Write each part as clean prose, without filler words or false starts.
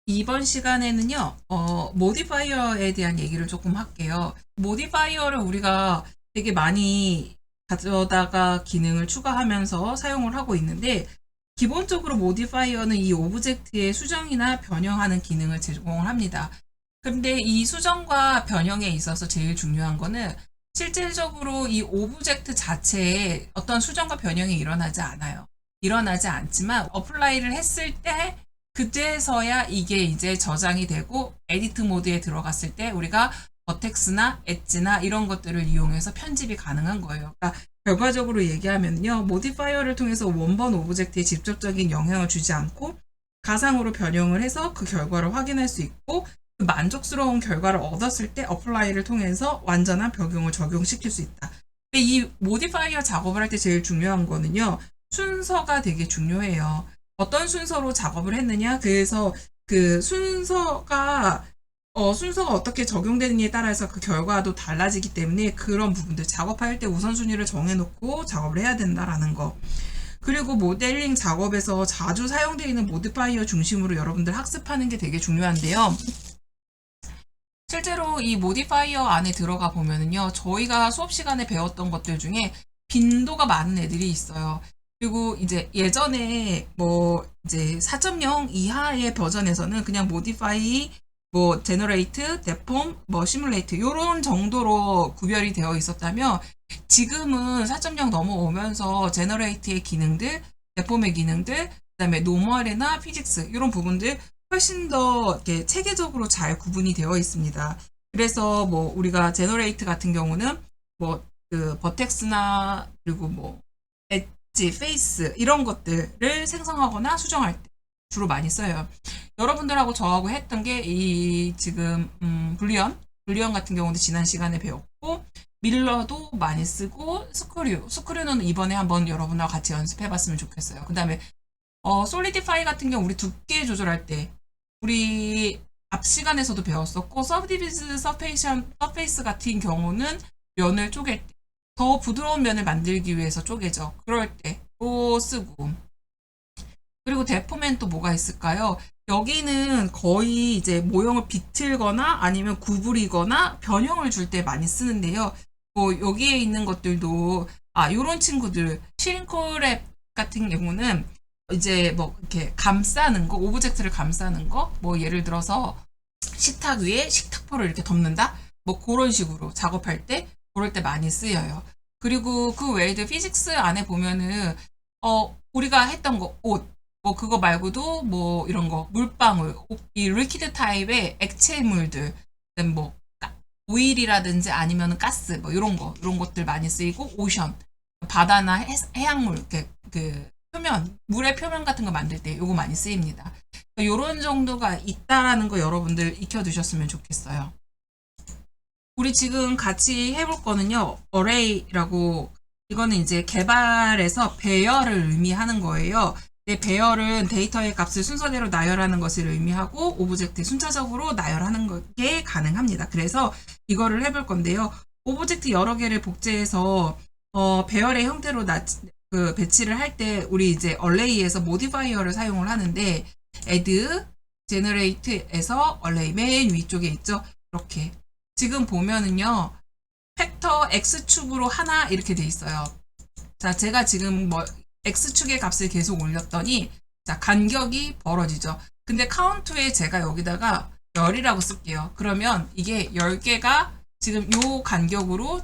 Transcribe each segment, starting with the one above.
이번 시간에는요, 모디파이어에 대한 얘기를 조금 할게요. 모디파이어를 우리가 되게 많이 가져다가 기능을 추가하면서 사용을 하고 있는데, 기본적으로 모디파이어는 이 오브젝트의 수정이나 변형하는 기능을 제공을 합니다. 근데 이 수정과 변형에 있어서 제일 중요한 거는 실질적으로 이 오브젝트 자체에 어떤 수정과 변형이 일어나지 않아요. 일어나지 않지만 어플라이를 했을 때 그때서야 이게 이제 저장이 되고 에디트 모드에 들어갔을 때 우리가 버텍스나 엣지나 이런 것들을 이용해서 편집이 가능한 거예요. 그러니까 결과적으로 얘기하면요. 모디파이어를 통해서 원본 오브젝트에 직접적인 영향을 주지 않고 가상으로 변형을 해서 그 결과를 확인할 수 있고 그 만족스러운 결과를 얻었을 때 어플라이를 통해서 완전한 적용을 적용시킬 수 있다. 근데 이 모디파이어 작업을 할 때 제일 중요한 거는요. 순서가 되게 중요해요. 어떤 순서로 작업을 했느냐? 그래서 그 순서가 어떻게 적용되느냐에 따라서 그 결과도 달라지기 때문에 그런 부분들 작업할 때 우선순위를 정해놓고 작업을 해야 된다라는 거. 그리고 모델링 작업에서 자주 사용되어 있는 모디파이어 중심으로 여러분들 학습하는 게 되게 중요한데요. 실제로 이 모디파이어 안에 들어가 보면은요, 저희가 수업 시간에 배웠던 것들 중에 빈도가 많은 애들이 있어요. 그리고 이제 예전에 뭐 이제 4.0 이하의 버전에서는 그냥 모디파이, 뭐 제너레이트, 데폼, 뭐 시뮬레이트 요런 정도로 구별이 되어 있었다면 지금은 4.0 넘어오면서 제너레이트의 기능들, 데폼의 기능들, 그다음에 노멀이나 피직스 이런 부분들 훨씬 더 이렇게 체계적으로 잘 구분이 되어 있습니다. 그래서 뭐 우리가 제너레이트 같은 경우는 뭐 그 버텍스나 그리고 뭐 엣지, 페이스 이런 것들을 생성하거나 수정할 때 주로 많이 써요. 여러분들하고 저하고 했던 게 이 지금 불리언 같은 경우도 지난 시간에 배웠고 밀러도 많이 쓰고 스크류는 이번에 한번 여러분과 같이 연습해봤으면 좋겠어요. 그 다음에 솔리디파이 같은 경우 우리 두께 조절할 때 우리 앞 시간에서도 배웠었고 서브디비즈 서페이스 같은 경우는 면을 쪼갤 때 더 부드러운 면을 만들기 위해서 쪼개죠. 그럴 때 또 쓰고 그리고 데포맨 또 뭐가 있을까요? 여기는 거의 이제 모형을 비틀거나 아니면 구부리거나 변형을 줄 때 많이 쓰는데요. 뭐 여기에 있는 것들도 요런 친구들 싱크랩 같은 경우는 이제 뭐 이렇게 감싸는 거, 오브젝트를 감싸는 거, 뭐 예를 들어서 식탁 위에 식탁포를 이렇게 덮는다? 뭐 그런 식으로 작업할 때, 그럴 때 많이 쓰여요. 그리고 그 외에도 피직스 안에 보면은, 우리가 했던 거, 옷, 뭐 그거 말고도 뭐 이런 거, 물방울, 이 리퀴드 타입의 액체물들, 그다음 뭐 오일이라든지 아니면 가스, 뭐 이런 것들 많이 쓰이고, 오션, 바다나 해양물, 이렇게 그 표면, 물의 표면 같은 거 만들 때 요거 많이 쓰입니다. 요런 정도가 있다라는 거 여러분들 익혀두셨으면 좋겠어요. 우리 지금 같이 해볼 거는요, 어레이라고, 이거는 이제 개발에서 배열을 의미하는 거예요. 배열은 데이터의 값을 순서대로 나열하는 것을 의미하고, 오브젝트 순차적으로 나열하는 게 가능합니다. 그래서 이거를 해볼 건데요. 오브젝트 여러 개를 복제해서, 배열의 형태로 배치를 할 때, 우리 이제 얼레이에서 모디파이어를 사용을 하는데, add, generate에서 얼레이 맨 위쪽에 있죠. 이렇게. 지금 보면은요, 팩터 x축으로 하나 이렇게 돼 있어요. 자, 제가 지금 뭐 x축의 값을 계속 올렸더니 자, 간격이 벌어지죠. 근데 카운트에 제가 여기다가 10이라고 쓸게요. 그러면 이게 10개가 지금 요 간격으로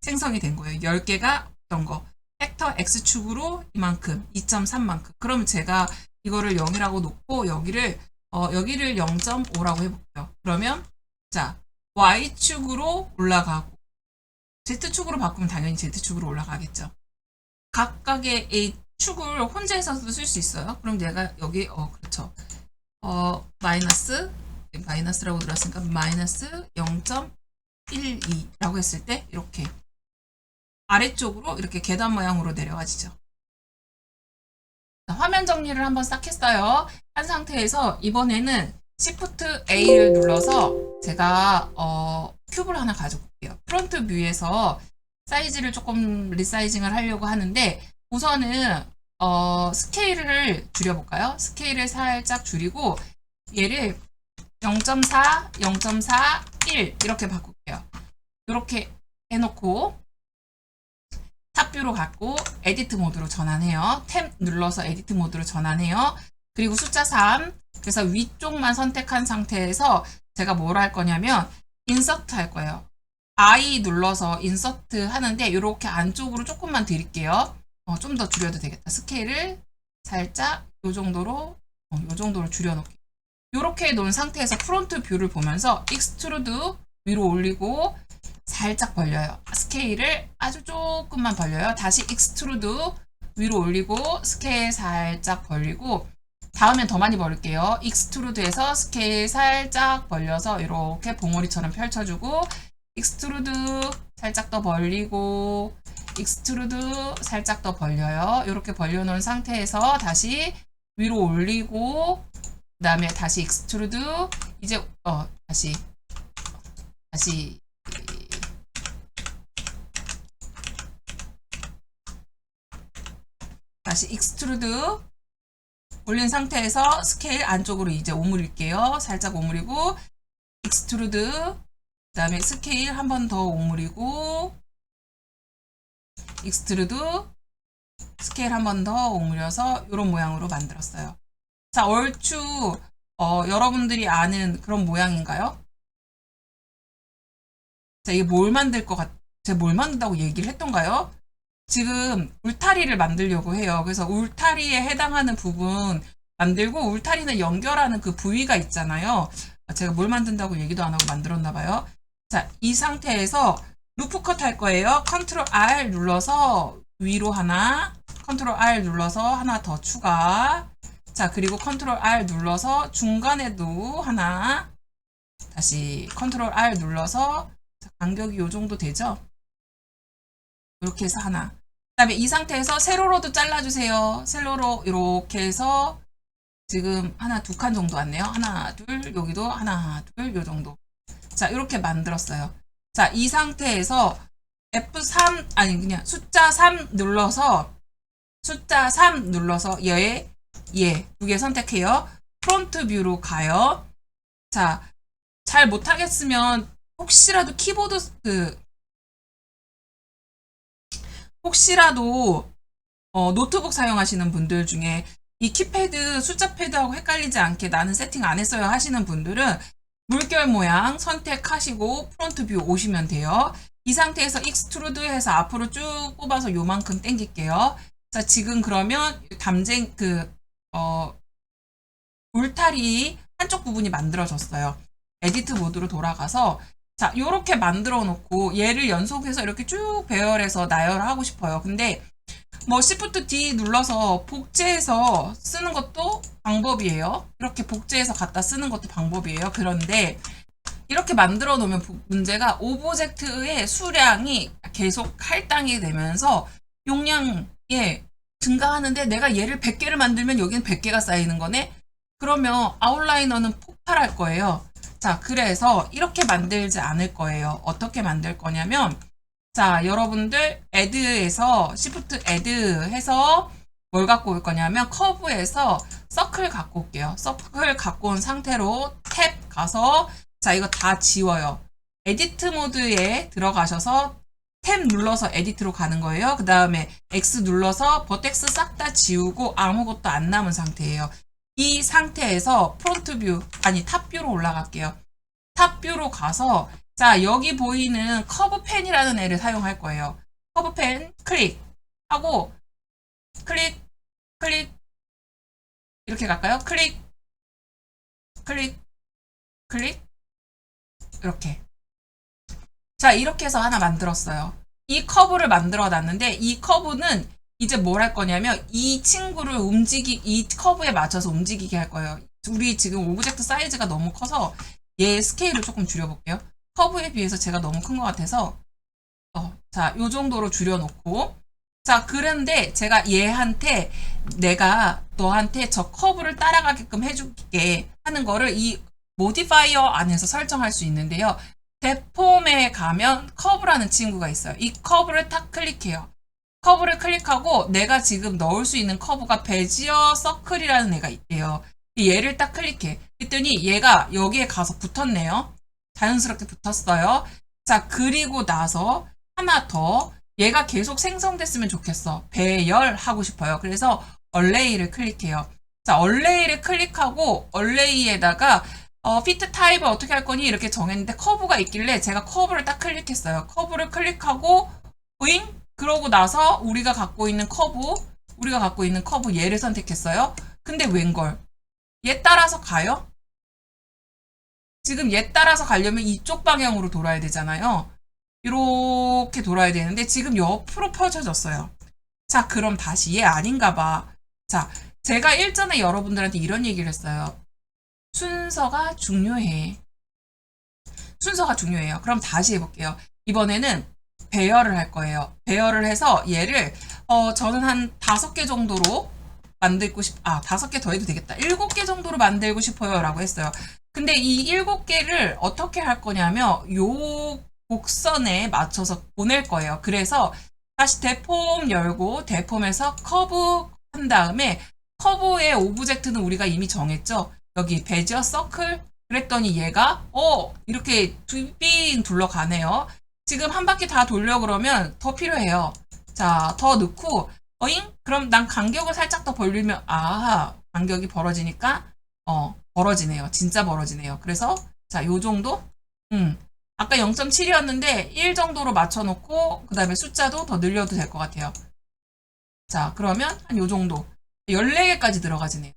생성이 된 거예요. 10개가 어떤 거. 팩터 x축으로 이만큼, 2.3만큼. 그럼 제가 이거를 0이라고 놓고 여기를 0.5라고 해볼게요. 그러면 자, y축으로 올라가고 z축으로 바꾸면 당연히 z축으로 올라가겠죠. 각각의 이 축을 혼자서도 쓸 수 있어요. 그럼 내가 여기 그렇죠. 마이너스라고 들었으니까 마이너스 0.12라고 했을 때 이렇게 아래쪽으로 이렇게 계단 모양으로 내려가지죠. 자, 화면 정리를 한번 싹 했어요. 한 상태에서 이번에는 Shift A를 눌러서 제가 큐브를 하나 가지고 올게요. 프론트 뷰에서 사이즈를 조금 리사이징을 하려고 하는데 우선은 스케일을 줄여볼까요? 스케일을 살짝 줄이고 얘를 0.4, 0.4, 1 이렇게 바꿀게요. 이렇게 해놓고 탑뷰로 갖고 에디트 모드로 전환해요. 탭 눌러서 에디트 모드로 전환해요. 그리고 숫자 3, 그래서 위쪽만 선택한 상태에서 제가 뭘 할 거냐면 인서트 할 거예요. I 눌러서 인서트 하는데 이렇게 안쪽으로 조금만 드릴게요. 좀 더 줄여도 되겠다. 스케일을 살짝 요 정도로 줄여놓을게요. 이렇게 놓은 상태에서 프론트 뷰를 보면서 익스트루드 위로 올리고 살짝 벌려요. 스케일을 아주 조금만 벌려요. 다시 익스트루드 위로 올리고 스케일 살짝 벌리고 다음엔 더 많이 벌릴게요. 익스트루드에서 스케일 살짝 벌려서 이렇게 봉오리처럼 펼쳐주고 익스트루드 살짝 더 벌리고 익스트루드 살짝 더 벌려요. 이렇게 벌려놓은 상태에서 다시 위로 올리고 그 다음에 다시 익스트루드 이제 다시 익스트루드 올린 상태에서 스케일 안쪽으로 이제 오므릴게요. 살짝 오므리고 익스트루드 그 다음에 스케일 한 번 더 오므리고 익스트루드 스케일 한 번 더 오므려서 이런 모양으로 만들었어요. 자, 얼추 여러분들이 아는 그런 모양인가요? 자, 이게 뭘 만들 것 제가 뭘 만든다고 얘기를 했던가요? 지금 울타리를 만들려고 해요. 그래서 울타리에 해당하는 부분 만들고 울타리는 연결하는 그 부위가 있잖아요. 제가 뭘 만든다고 얘기도 안 하고 만들었나 봐요. 자, 이 상태에서 루프 컷 할 거예요. 컨트롤 R 눌러서 위로 하나, 컨트롤 R 눌러서 하나 더 추가. 자, 그리고 컨트롤 R 눌러서 중간에도 하나, 다시 컨트롤 R 눌러서 간격이 요 정도 되죠? 이렇게 해서 하나. 그 다음에 이 상태에서 세로로도 잘라주세요. 세로로 이렇게 해서 지금 하나, 두 칸 정도 왔네요. 하나, 둘, 여기도 하나, 둘, 요 정도. 자, 이렇게 만들었어요. 자, 이 상태에서 F3, 아니, 그냥 숫자 3 눌러서 얘, 두 개 선택해요. 프론트 뷰로 가요. 자, 잘 못하겠으면 혹시라도 노트북 사용하시는 분들 중에 이 키패드 숫자 패드하고 헷갈리지 않게 나는 세팅 안 했어요 하시는 분들은 물결 모양 선택하시고 프론트 뷰 오시면 돼요. 이 상태에서 익스트루드 해서 앞으로 쭉 뽑아서 요만큼 당길게요. 자, 지금 그러면 울타리 한쪽 부분이 만들어졌어요. 에디트 모드로 돌아가서 자, 요렇게 만들어 놓고 얘를 연속해서 이렇게 쭉 배열해서 나열하고 싶어요. 근데 뭐 Shift D 눌러서 복제해서 쓰는 것도 방법이에요. 이렇게 복제해서 갖다 쓰는 것도 방법이에요. 그런데 이렇게 만들어 놓으면 문제가 오브젝트의 수량이 계속 할당이 되면서 용량이 증가하는데 내가 얘를 100개를 만들면 여기는 100개가 쌓이는 거네? 그러면 아웃라이너는 폭발할 거예요. 자, 그래서 이렇게 만들지 않을 거예요. 어떻게 만들 거냐면 자, 여러분들 애드에서 Shift 애드 해서 뭘 갖고 올 거냐면 커브에서 서클 갖고 올게요. 서클 갖고 온 상태로 탭 가서 자, 이거 다 지워요. 에디트 모드에 들어가셔서 탭 눌러서 에디트로 가는 거예요. 그 다음에 X 눌러서 버텍스 싹 다 지우고 아무것도 안 남은 상태예요. 이 상태에서 프론트 뷰, 아니 탑 뷰로 올라갈게요. 탑 뷰로 가서 자, 여기 보이는 커브 펜이라는 애를 사용할 거예요. 커브 펜 클릭하고 클릭 이렇게 갈까요? 클릭 이렇게. 자, 이렇게 해서 하나 만들었어요. 이 커브를 만들어 놨는데 이 커브는 이제 뭘 할 거냐면 이 친구를 이 커브에 맞춰서 움직이게 할 거예요. 우리 지금 오브젝트 사이즈가 너무 커서 얘 스케일을 조금 줄여볼게요. 커브에 비해서 제가 너무 큰 것 같아서 자, 요 정도로 줄여놓고 자, 그런데 제가 내가 너한테 저 커브를 따라가게끔 해줄게 하는 거를 이 모디파이어 안에서 설정할 수 있는데요. 데폼에 가면 커브라는 친구가 있어요. 이 커브를 딱 클릭해요. 커브를 클릭하고 내가 지금 넣을 수 있는 커브가 베지어 서클이라는 애가 있대요. 얘를 딱 클릭해. 했더니 얘가 여기에 가서 붙었네요. 자연스럽게 붙었어요. 자, 그리고 나서 하나 더 얘가 계속 생성됐으면 좋겠어. 배열하고 싶어요. 그래서 얼레이를 클릭해요. 자, 얼레이를 클릭하고 얼레이에다가 피트 타입을 어떻게 할 거니? 이렇게 정했는데 커브가 있길래 제가 커브를 딱 클릭했어요. 커브를 클릭하고 오잉? 그러고 나서 우리가 갖고 있는 커브 얘를 선택했어요. 근데 웬걸? 얘 따라서 가요? 지금 얘 따라서 가려면 이쪽 방향으로 돌아야 되잖아요. 이렇게 돌아야 되는데 지금 옆으로 펼쳐졌어요. 자, 그럼 다시 얘 아닌가 봐. 자, 제가 일전에 여러분들한테 이런 얘기를 했어요. 순서가 중요해. 순서가 중요해요. 그럼 다시 해볼게요. 이번에는 배열을 할 거예요. 배열을 해서 얘를 저는 한 5개 정도로 만들고 5개 더 해도 되겠다. 7개 정도로 만들고 싶어요. 라고 했어요. 근데 이 7개를 어떻게 할 거냐면 요 곡선에 맞춰서 보낼 거예요. 그래서 다시 대폼 열고 대폼에서 커브 한 다음에 커브의 오브젝트는 우리가 이미 정했죠. 여기 베지어 서클 그랬더니 얘가 이렇게 빙 둘러가네요. 지금 한 바퀴 다 돌려 그러면 더 필요해요. 자, 더 넣고 어잉? 그럼 난 간격을 살짝 더 벌리면 간격이 벌어지니까 벌어지네요. 진짜 벌어지네요. 그래서 자, 요 정도? 아까 0.7이었는데 1 정도로 맞춰놓고 그 다음에 숫자도 더 늘려도 될 것 같아요. 자, 그러면 한 요 정도. 14개까지 들어가지네요.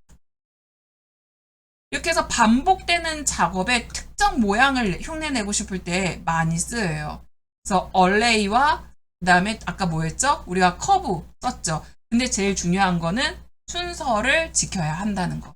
이렇게 해서 반복되는 작업에 특정 모양을 흉내내고 싶을 때 많이 쓰여요. 그래서 얼레이와 그 다음에 아까 뭐 했죠? 우리가 커브 썼죠. 근데 제일 중요한 거는 순서를 지켜야 한다는 거.